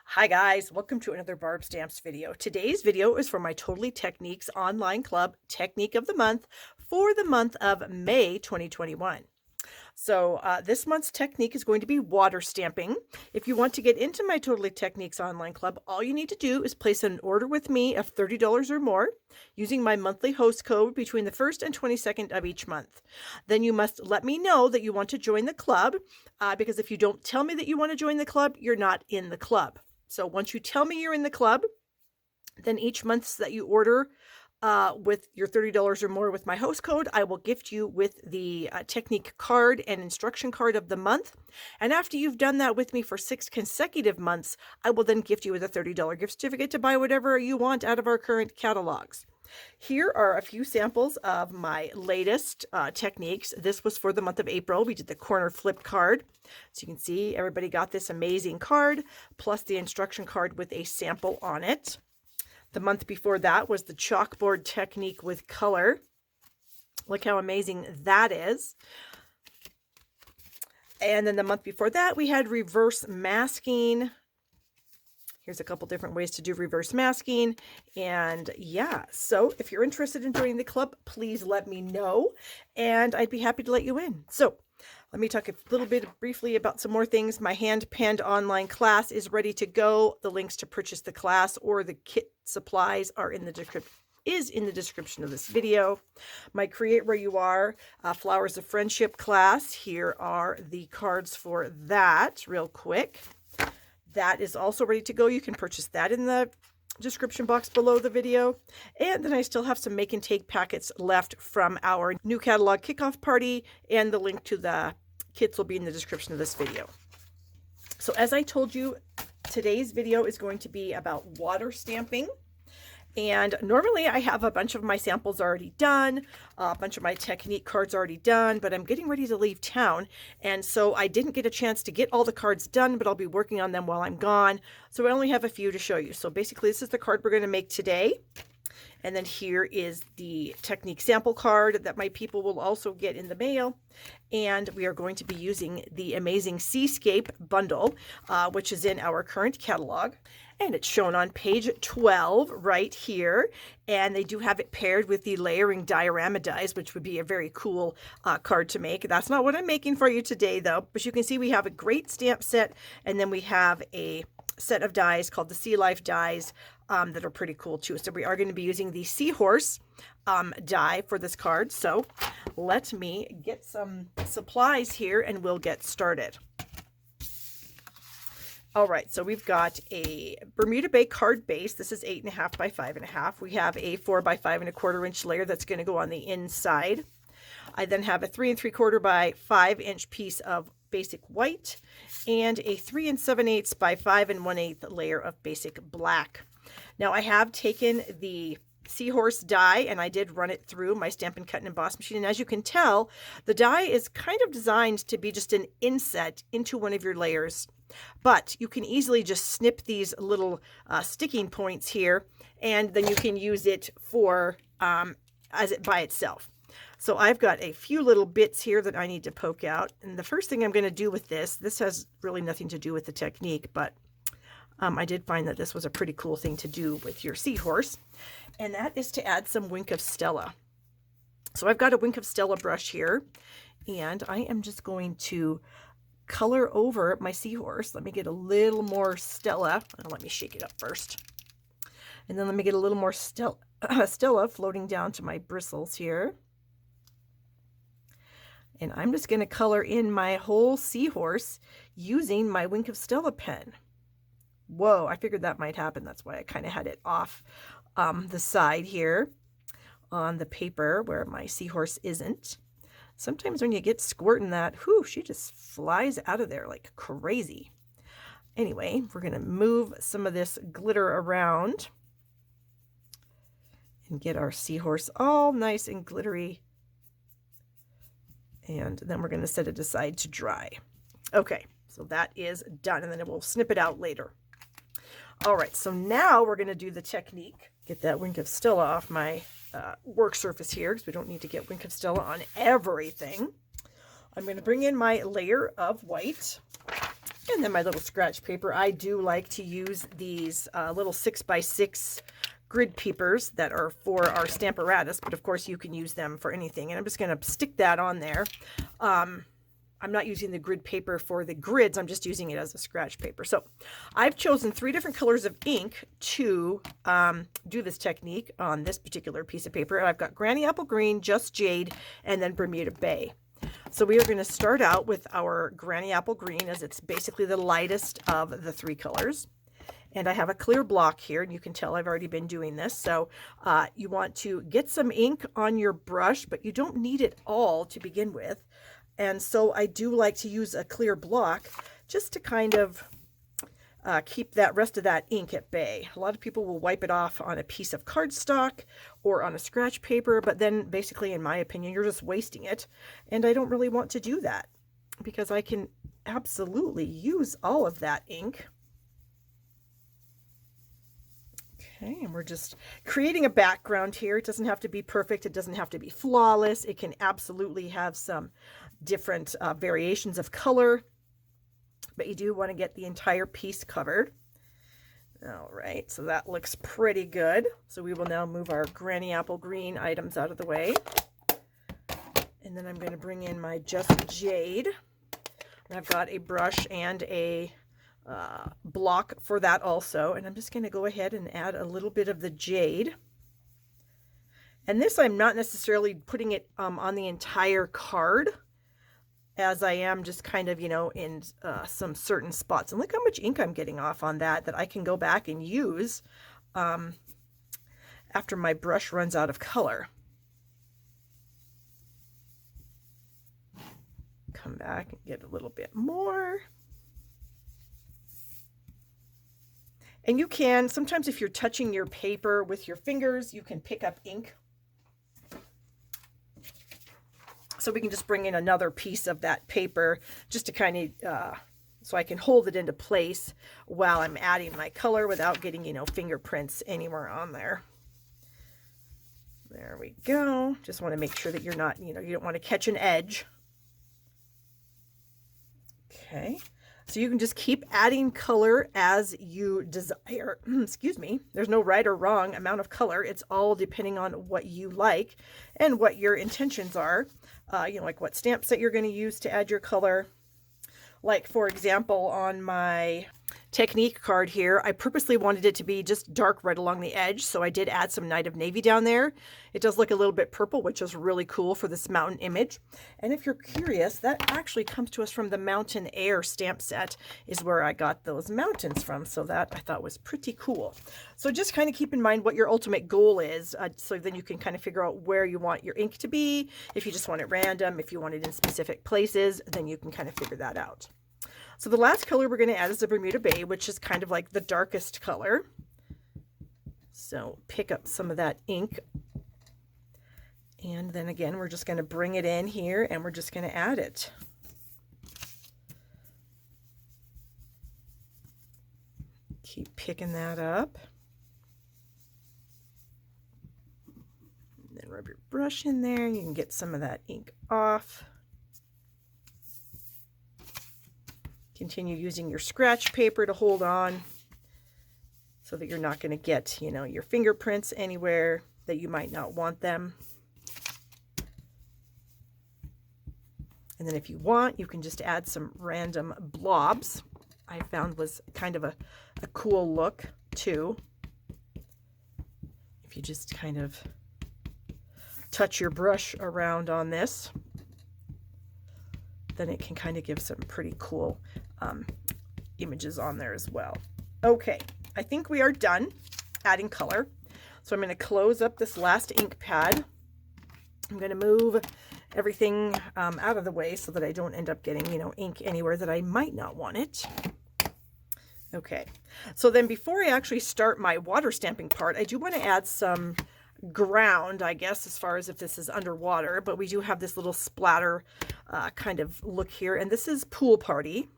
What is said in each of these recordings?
Hi guys, welcome to another Barb Stamps video. Today's video is for my Totally Techniques online club technique of the month for the month of May 2021. So this month's technique is going to be water stamping. If you want to get into my Totally Techniques online club, all you need to do is place an order with me of $30 or more using my monthly host code between the 1st and 22nd of each month. Then you must let me know that you want to join the club because if you don't tell me that you want to join the club, you're not in the club. So once you tell me you're in the club, then each month that you order with your $30 or more with my host code, I will gift you with the technique card and instruction card of the month. And after you've done that with me for 6 consecutive months, I will then gift you with a $30 gift certificate to buy whatever you want out of our current catalogs. Here are a few samples of my latest techniques. This was for the month of April. We did the corner flip card. So you can see everybody got this amazing card, plus the instruction card with a sample on it. The month before that was the chalkboard technique with color. Look how amazing that is. And then the month before that, we had reverse masking. Here's a couple different ways to do reverse masking. And yeah, so if you're interested in joining the club, please let me know and I'd be happy to let you in. So let me talk a little bit briefly about some more things. My hand-penned online class is ready to go. The links to purchase the class or the kit supplies are in the description of this video. My Create Where You Are Flowers of Friendship class. Here are the cards for that real quick. That is also ready to go. You can purchase that in the description box below the video. And then I still have some make and take packets left from our new catalog kickoff party, and the link to the kits will be in the description of this video. So as I told you, today's video is going to be about water stamping. And normally I have a bunch of my samples already done, a bunch of my technique cards already done, but I'm getting ready to leave town. And so I didn't get a chance to get all the cards done, but I'll be working on them while I'm gone. So I only have a few to show you. So basically this is the card we're going to make today. And then here is the technique sample card that my people will also get in the mail. And we are going to be using the amazing Seascape bundle, which is in our current catalog. And it's shown on page 12 right here. And they do have it paired with the layering diorama dies, which would be a very cool card to make. That's not what I'm making for you today, though. But you can see we have a great stamp set. And then we have a set of dies called the Sea Life dies that are pretty cool, too. So we are going to be using the Seahorse die for this card. So let me get some supplies here and we'll get started. All right, so we've got a Bermuda Bay card base. This is 8.5 by 5.5. We have a 4 by 5.25 inch layer that's going to go on the inside. I then have a 3 3/4 by 5 inch piece of basic white and a 3 7/8 by 5 1/8 layer of basic black. Now I have taken the Seahorse die and I did run it through my Stampin' Cut and Emboss machine, and as you can tell, the die is kind of designed to be just an inset into one of your layers. But you can easily just snip these little sticking points here, and then you can use it for as it by itself. So I've got a few little bits here that I need to poke out. And the first thing I'm going to do with this has really nothing to do with the technique, but I did find that this was a pretty cool thing to do with your Seahorse. And that is to add some Wink of Stella. So I've got a Wink of Stella brush here, and I am just going to color over my Seahorse. Let me get a little more Stella. Let me shake it up first. And then let me get a little more Stella floating down to my bristles here. And I'm just going to color in my whole Seahorse using my Wink of Stella pen. Whoa, I figured that might happen. That's why I kind of had it off the side here on the paper where my Seahorse isn't. Sometimes when you get squirting that, whew, she just flies out of there like crazy. Anyway, we're going to move some of this glitter around and get our Seahorse all nice and glittery. And then we're going to set it aside to dry. Okay, so that is done, and then we'll snip it out later. All right, so now we're going to do the technique. Get that Wink of Stella off my work surface here, because we don't need to get Wink of Stella on everything. I'm going to bring in my layer of white, And then my little scratch paper. I do like to use these little 6x6 grid papers that are for our Stamparatus, but of course you can use them for anything. And I'm just going to stick that on there. I'm not using the grid paper for the grids. I'm just using it as a scratch paper. So I've chosen 3 different colors of ink to do this technique on this particular piece of paper. I've got Granny Apple Green, Just Jade, and then Bermuda Bay. So we are going to start out with our Granny Apple Green, as it's basically the lightest of the 3 colors. And I have a clear block here, and you can tell I've already been doing this. So you want to get some ink on your brush, but you don't need it all to begin with. And so I do like to use a clear block just to kind of keep that rest of that ink at bay. A lot of people will wipe it off on a piece of cardstock or on a scratch paper, but then basically, in my opinion, you're just wasting it. And I don't really want to do that because I can absolutely use all of that ink. Okay, and we're just creating a background here. It doesn't have to be perfect. It doesn't have to be flawless. It can absolutely have some different variations of color, but you do want to get the entire piece covered. All right, so that looks pretty good. So we will now move our Granny Apple Green items out of the way. And then I'm going to bring in my Just Jade. And I've got a brush and a block for that also. And I'm just going to go ahead and add a little bit of the jade. And this, I'm not necessarily putting it on the entire card, as I am just kind of, you know, in some certain spots. And look how much ink I'm getting off on that I can go back and use after my brush runs out of color. Come back and get a little bit more. And you can, sometimes if you're touching your paper with your fingers, you can pick up ink. So we can just bring in another piece of that paper just to kind of, so I can hold it into place while I'm adding my color without getting, you know, fingerprints anywhere on there. There we go. Just want to make sure that you're not, you know, you don't want to catch an edge. Okay. So you can just keep adding color as you desire. Excuse me. There's no right or wrong amount of color. It's all depending on what you like and what your intentions are. You know, like what stamp set you're going to use to add your color. Like, for example, on my technique card here, I purposely wanted it to be just dark right along the edge, so I did add some Night of Navy down there. It does look a little bit purple, which is really cool for this mountain image. And if you're curious, that actually comes to us from the Mountain Air stamp set, is where I got those mountains from, so that I thought was pretty cool. So just kind of keep in mind what your ultimate goal is, so then you can kind of figure out where you want your ink to be. If you just want it random, if you want it in specific places, then you can kind of figure that out. So the last color we're going to add is the Bermuda Bay, which is kind of like the darkest color. So pick up some of that ink. And then again, we're just going to bring it in here and we're just going to add it. Keep picking that up. And then rub your brush in there. You can get some of that ink off. Continue using your scratch paper to hold on so that you're not going to get, you know, your fingerprints anywhere that you might not want them. And then if you want, you can just add some random blobs. I found was kind of a cool look too. If you just kind of touch your brush around on this, then it can kind of give some pretty cool images on there as well. Okay, I think we are done adding color. So I'm going to close up this last ink pad. I'm going to move everything out of the way so that I don't end up getting, you know, ink anywhere that I might not want it. Okay, so then before I actually start my water stamping part, I do want to add some ground, I guess, as far as if this is underwater, but we do have this little splatter kind of look here, and this is Pool Party.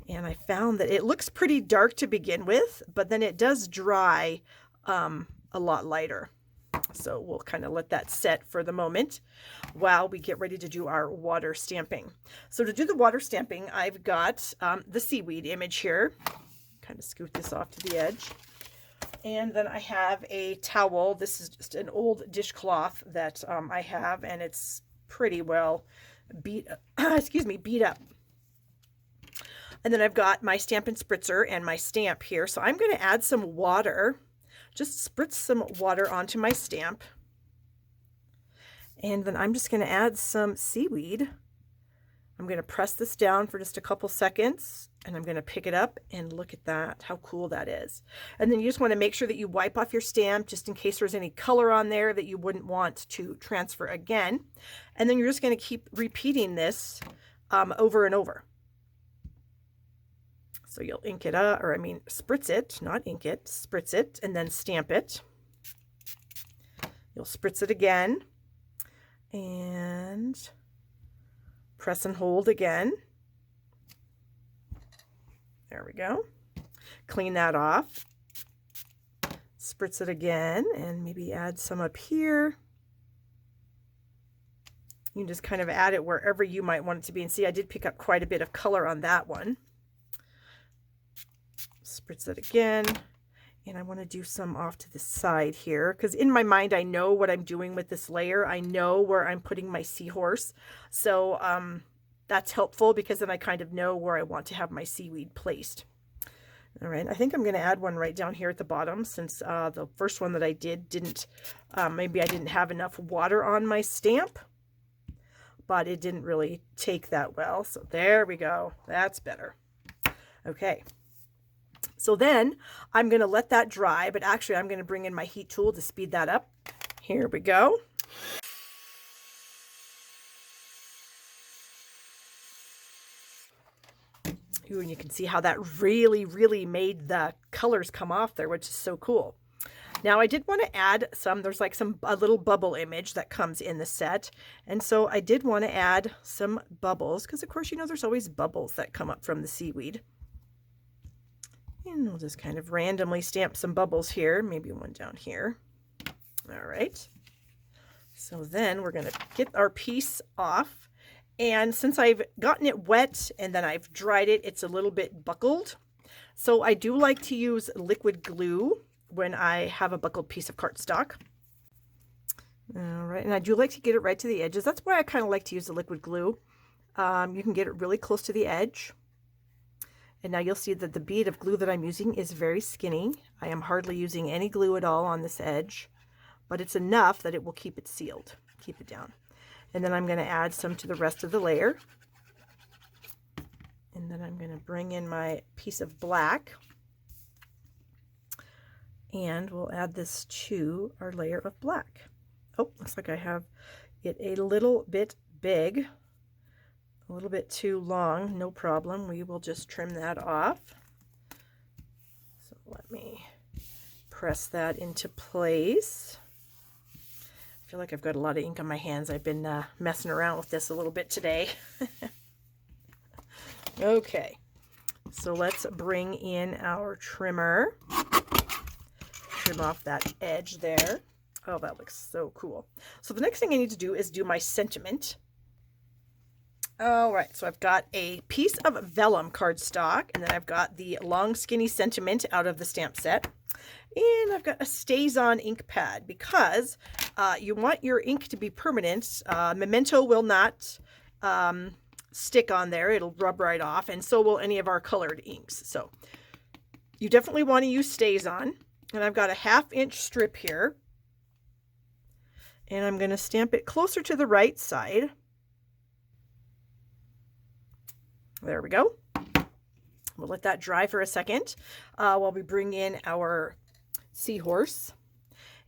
And I found that it looks pretty dark to begin with, but then it does dry a lot lighter. So we'll kind of let that set for the moment while we get ready to do our water stamping. So to do the water stamping, I've got the seaweed image here. Kind of scoot this off to the edge. And then I have a towel. This is just an old dishcloth that I have, and it's pretty well beat up. And then I've got my Stampin' Spritzer and my stamp here. So I'm going to add some water. Just spritz some water onto my stamp. And then I'm just going to add some seaweed. I'm going to press this down for just a couple seconds, and I'm going to pick it up, and look at that, how cool that is. And then you just want to make sure that you wipe off your stamp just in case there's any color on there that you wouldn't want to transfer again. And then you're just going to keep repeating this over and over. So you'll ink it up, or spritz it, not ink it, spritz it, and then stamp it. You'll spritz it again, and press and hold again. There we go. Clean that off. Spritz it again, and maybe add some up here. You can just kind of add it wherever you might want it to be. And see, I did pick up quite a bit of color on that one. Spritz it again, and I want to do some off to the side here, because in my mind I know what I'm doing with this layer. I know where I'm putting my seahorse, so that's helpful, because then I kind of know where I want to have my seaweed placed. All right, I think I'm going to add one right down here at the bottom, since the first one that I did didn't, maybe I didn't have enough water on my stamp, but it didn't really take that well. So there we go. That's better. Okay. So then I'm going to let that dry, but actually I'm going to bring in my heat tool to speed that up. Here we go. Ooh, and you can see how that really made the colors come off there, which is so cool. Now I did want to add some, there's like a little bubble image that comes in the set. And so I did want to add some bubbles, because of course, you know, there's always bubbles that come up from the seaweed. And we'll just kind of randomly stamp some bubbles here, maybe one down here. All right. So then we're going to get our piece off. And since I've gotten it wet and then I've dried it, it's a little bit buckled. So I do like to use liquid glue when I have a buckled piece of cardstock. All right. And I do like to get it right to the edges. That's why I kind of like to use the liquid glue. You can get it really close to the edge. And now you'll see that the bead of glue that I'm using is very skinny. I am hardly using any glue at all on this edge, but it's enough that it will keep it sealed, keep it down. And then I'm going to add some to the rest of the layer. And then I'm going to bring in my piece of black, and we'll add this to our layer of black. Oh, looks like I have it a little bit big. A little bit too long, no problem. We will just trim that off. So let me press that into place. I feel like I've got a lot of ink on my hands. I've been messing around with this a little bit today. Okay, so let's bring in our trimmer. Trim off that edge there. Oh, that looks so cool. So the next thing I need to do is do my sentiment. All right, so I've got a piece of vellum cardstock, and then I've got the long skinny sentiment out of the stamp set, and I've got a Stays-On ink pad, because you want your ink to be permanent. Memento will not stick on there. It'll rub right off, and so will any of our colored inks. So you definitely want to use Stays-On, and I've got a 1/2 inch strip here, and I'm going to stamp it closer to the right side. There we go. We'll let that dry for a second while we bring in our seahorse.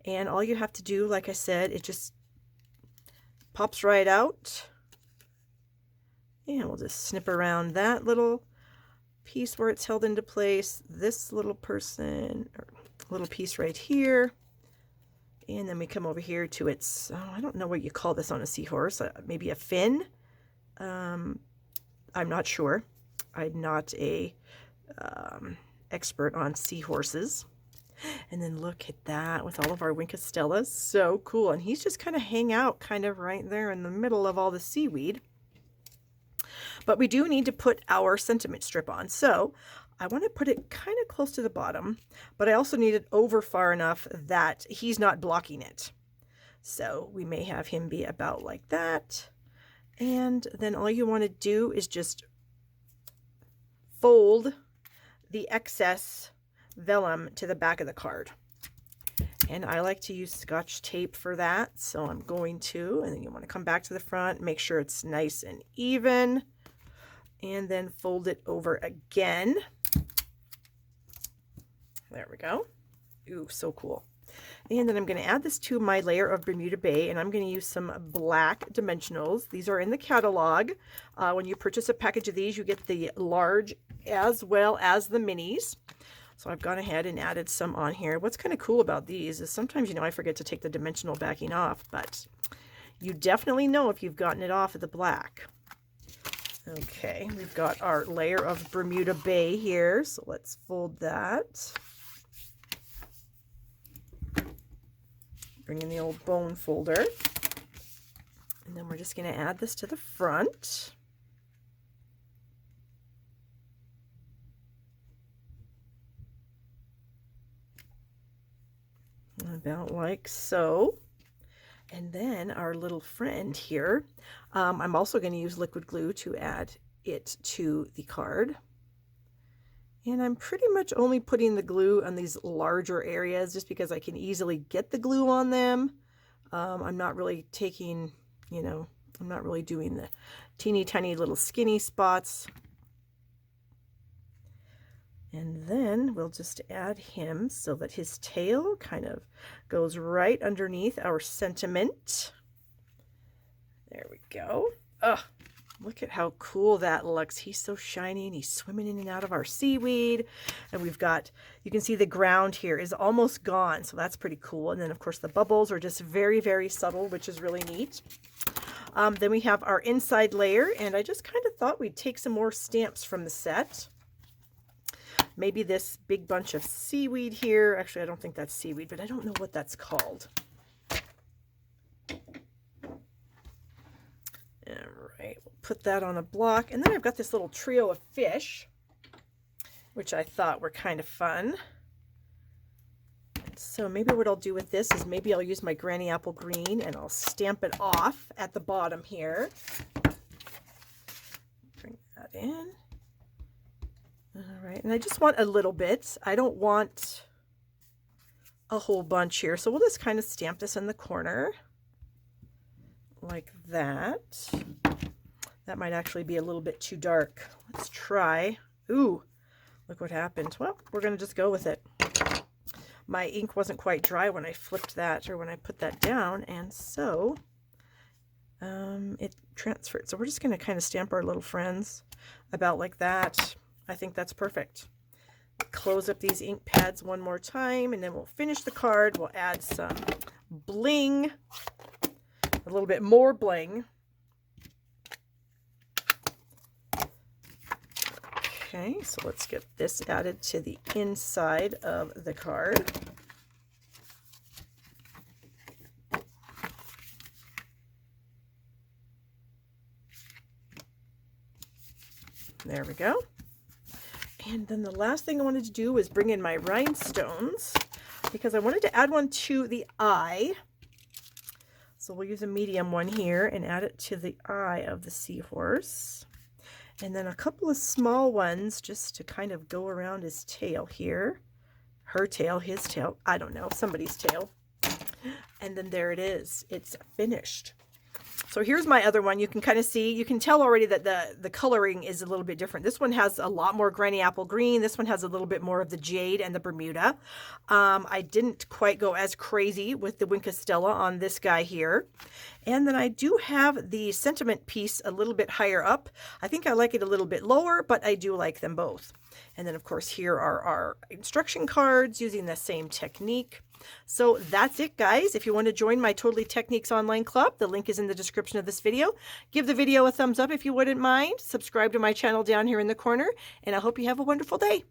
And all you have to do, like I said, it just pops right out. And we'll just snip around that little piece where it's held into place, this little person, or little piece right here. And then we come over here to its, oh, I don't know what you call this on a seahorse, maybe a fin. I'm not sure. I'm not a expert on seahorses. And then look at that with all of our Wink Stellas. So cool. And he's just kind of hang out kind of right there in the middle of all the seaweed. But we do need to put our sentiment strip on. So I want to put it kind of close to the bottom, but I also need it over far enough that he's not blocking it. So we may have him be about like that. And then all you want to do is just fold the excess vellum to the back of the card. And I like to use Scotch tape for that, so I'm going to. And then you want to come back to the front, make sure it's nice and even, and then fold it over again. There we go. Ooh, so cool. And then I'm going to add this to my layer of Bermuda Bay, and I'm going to use some black dimensionals. These are in the catalog. When you purchase a package of these, you get the large as well as the minis. So I've gone ahead and added some on here. What's kind of cool about these is sometimes, you know, I forget to take the dimensional backing off, but you definitely know if you've gotten it off of the black. Okay, we've got our layer of Bermuda Bay here, so let's fold that. Bring in the old bone folder. And then we're just going to add this to the front. About like so. And then our little friend here, I'm also going to use liquid glue to add it to the card. And I'm pretty much only putting the glue on these larger areas just because I can easily get the glue on them. I'm not really taking, you know, I'm not really doing the teeny tiny little skinny spots. And then we'll just add him so that his tail kind of goes right underneath our sentiment. There we go. Ugh. Look at how cool that looks. He's so shiny and he's swimming in and out of our seaweed. And we've got, you can see the ground here is almost gone. So that's pretty cool. And then of course the bubbles are just very, very subtle, which is really neat. Then we have our inside layer, and I just kind of thought we'd take some more stamps from the set. Maybe this big bunch of seaweed here. Actually, I don't think that's seaweed, but I don't know what that's called. Alright, we'll put that on a block. And then I've got this little trio of fish, which I thought were kind of fun. So maybe what I'll do with this is maybe I'll use my Granny Apple Green and I'll stamp it off at the bottom here. Bring that in. Alright, and I just want a little bit. I don't want a whole bunch here. So we'll just kind of stamp this in the corner. Like that. That might actually be a little bit too dark. Let's try. Ooh, look what happened. Well, we're going to just go with it. My ink wasn't quite dry when I flipped that, or when I put that down, and so it transferred. So we're just going to kind of stamp our little friends about like that. I think that's perfect. Close up these ink pads one more time, and then we'll finish the card. We'll add some bling. A little bit more bling. Okay, so let's get this added to the inside of the card. There we go. And then the last thing I wanted to do was bring in my rhinestones, because I wanted to add one to the eye. So we'll use a medium one here and add it to the eye of the seahorse. And then a couple of small ones just to kind of go around his tail here. Her tail, his tail, I don't know, somebody's tail. And then there it is. It's finished. So here's my other one. You can kind of see, you can tell already that the coloring is a little bit different. This one has a lot more Granny Apple Green. This one has a little bit more of the jade and the Bermuda. I didn't quite go as crazy with the Wink Stella on this guy here. And then I do have the sentiment piece a little bit higher up. I think I like it a little bit lower, but I do like them both. And then of course here are our instruction cards using the same technique. So that's it, guys. If you want to join my Totally Techniques online club, the link is in the description of this video. Give the video a thumbs up if you wouldn't mind. Subscribe to my channel down here in the corner, and I hope you have a wonderful day.